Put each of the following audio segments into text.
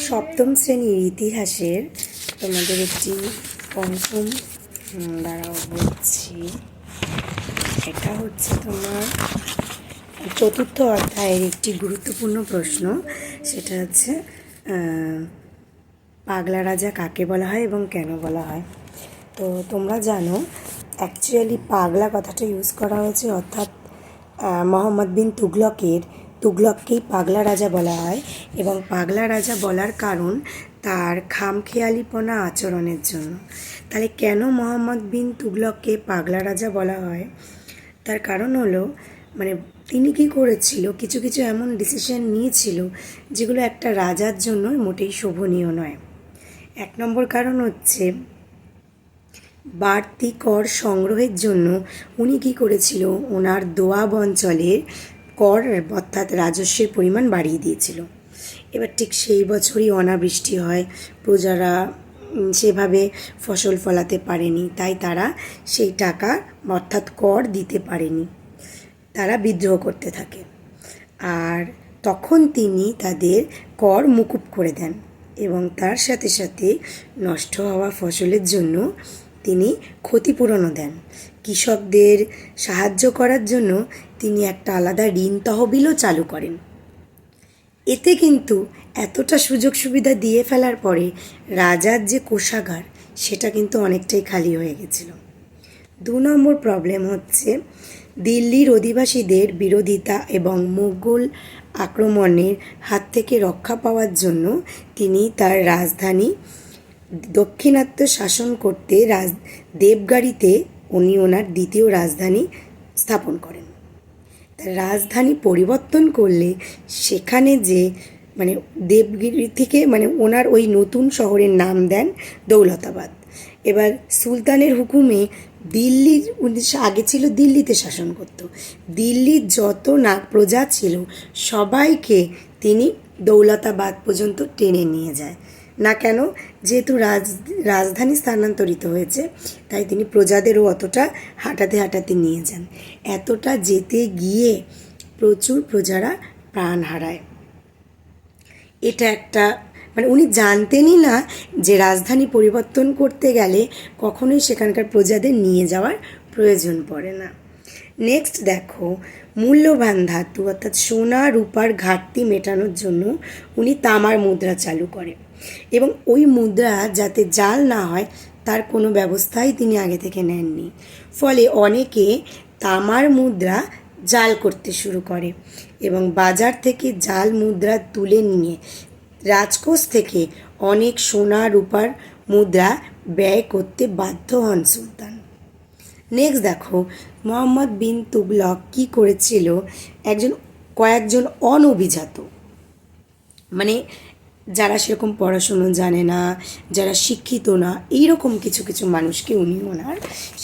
সপ্তম শ্রেণীর ইতিহাসের তোমাদের একটি পঞ্চম দ্বারা বলছি। এটা হচ্ছে তোমার চতুর্থ অধ্যায়ের একটি গুরুত্বপূর্ণ প্রশ্ন। সেটা হচ্ছে পাগলা রাজা কাকে বলা হয় এবং কেন বলা হয়। তো তোমরা জানো অ্যাকচুয়ালি পাগলা কথাটা ইউজ করা হয়েছে, অর্থাৎ মোহাম্মদ বিন তুগলককেই পাগলা রাজা বলা হয়। এবং পাগলা রাজা বলার কারণ তার খামখেয়ালিপনা আচরণের জন্য। তাহলে কেন মোহাম্মদ বিন তুগলককে পাগলা রাজা বলা হয়? তার কারণ হলো তিনি কী করেছিল, কিছু কিছু এমন ডিসিশন নিয়েছিল যেগুলো একটা রাজার জন্য মোটেই শোভনীয় নয়। 1 নম্বর কারণ হচ্ছে বাড়তি কর সংগ্রহের জন্য উনি কী করেছিল, ওনার দোয়াব অঞ্চলের কর অর্থাৎ রাজস্বের পরিমাণ বাড়িয়ে দিয়েছিল। এবার ঠিক সেই বছরই অনাবৃষ্টি হয়, প্রজারা সেভাবে ফসল ফলাতে পারেনি, তাই তারা সেই টাকা অর্থাৎ কর দিতে পারেনি, তারা বিদ্রোহ করতে থাকে। আর তখন তিনি তাদের কর মুকুব করে দেন এবং তার সাথে সাথে নষ্ট হওয়া ফসলের জন্য তিনি ক্ষতিপূরণও দেন। কৃষকদের সাহায্য করার জন্য তিনি একটা আলাদা ঋণ তহবিলও চালু করেন। এতে কিন্তু এতটা সুযোগ সুবিধা দিয়ে ফেলার পরে রাজার যে কোষাগার সেটা কিন্তু অনেকটাই খালি হয়ে গেছিল। 2 নম্বর প্রবলেম হচ্ছে দিল্লির অধিবাসীদের বিরোধিতা এবং মুঘল আক্রমণের হাত থেকে রক্ষা পাওয়ার জন্য তিনি তার রাজধানী দক্ষিণাত্য শাসন করতে দেবগাড়িতে উনি ওনার দ্বিতীয় রাজধানী স্থাপন করেন। রাজধানী পরিবর্তন করলে সেখানে যে দেবগিরি থেকে ওনার ওই নতুন শহরের নাম দেন দৌলতাবাদ। এবার সুলতানের হুকুমে দিল্লির আগে ছিল দিল্লিতে শাসন করত, দিল্লির যত প্রজা ছিল সবাইকে তিনি দৌলতাবাদ পর্যন্ত টেনে নিয়ে যায়। না কেন, যেহেতু রাজধানী স্থানান্তরিত হয়েছে তাই তিনি প্রজাদেরও অতটা হাঁটাতে হাঁটাতে নিয়ে যান। এতটা যেতে গিয়ে প্রচুর প্রজারা প্রাণ হারায়। এটা একটা উনি জানতেনই না যে রাজধানী পরিবর্তন করতে গেলে কখনোই সেখানকার প্রজাদের নিয়ে যাওয়ার প্রয়োজন পড়ে না। নেক্সট দেখো, মূল্যবান ধাতু অর্থাৎ সোনা রূপার ঘাটতি মেটানোর জন্য উনি তামার মুদ্রা চালু করেন এবং ওই মুদ্রা যাতে জাল না হয় তার কোনো ব্যবস্থাই তিনি আগে থেকে নেননি। ফলে অনেকে তামার মুদ্রা জাল করতে শুরু করে এবং বাজার থেকে জাল মুদ্রা তুলে নিয়ে রাজকোষ থেকে অনেক সোনা রূপার মুদ্রা ব্যয় করতে বাধ্য হন সুলতান। নেক্সট দেখো, মোহাম্মদ বিন তুগলক কী করেছিল, কয়েকজন অনভিজাত যারা সেরকম পড়াশুনো জানে না, যারা শিক্ষিত না, এইরকম কিছু কিছু মানুষকে উনি ওনার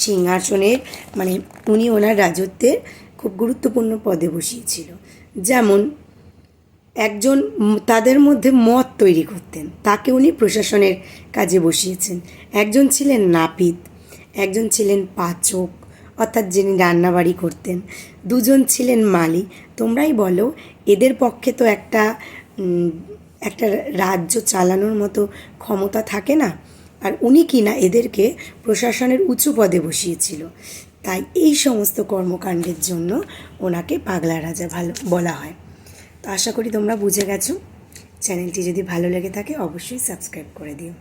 সিংহাসনের উনি ওনার রাজত্বের খুব গুরুত্বপূর্ণ পদে বসিয়েছিল। যেমন একজন তাদের মধ্যে মদ তৈরি করতেন, তাকে উনি প্রশাসনের কাজে বসিয়েছেন। একজন ছিলেন নাপিত, একজন ছিলেন পাচক অর্থাৎ যিনি রান্নাবাড়ি করতেন, 2 জন ছিলেন মালি। তোমরাই বলো এদের পক্ষে তো একটা রাজ্য চালানোর মতো ক্ষমতা থাকে না, আর উনি কিনা এদেরকে প্রশাসনের উঁচু পদে বসিয়েছিল। তাই এই সমস্ত কর্মকাণ্ডের জন্য ওনাকে পাগলা রাজা বলা হয়। তো আশা করি তোমরা বুঝে গেছো। চ্যানেলটি যদি ভালো লেগে থাকে অবশ্যই সাবস্ক্রাইব করে দিও।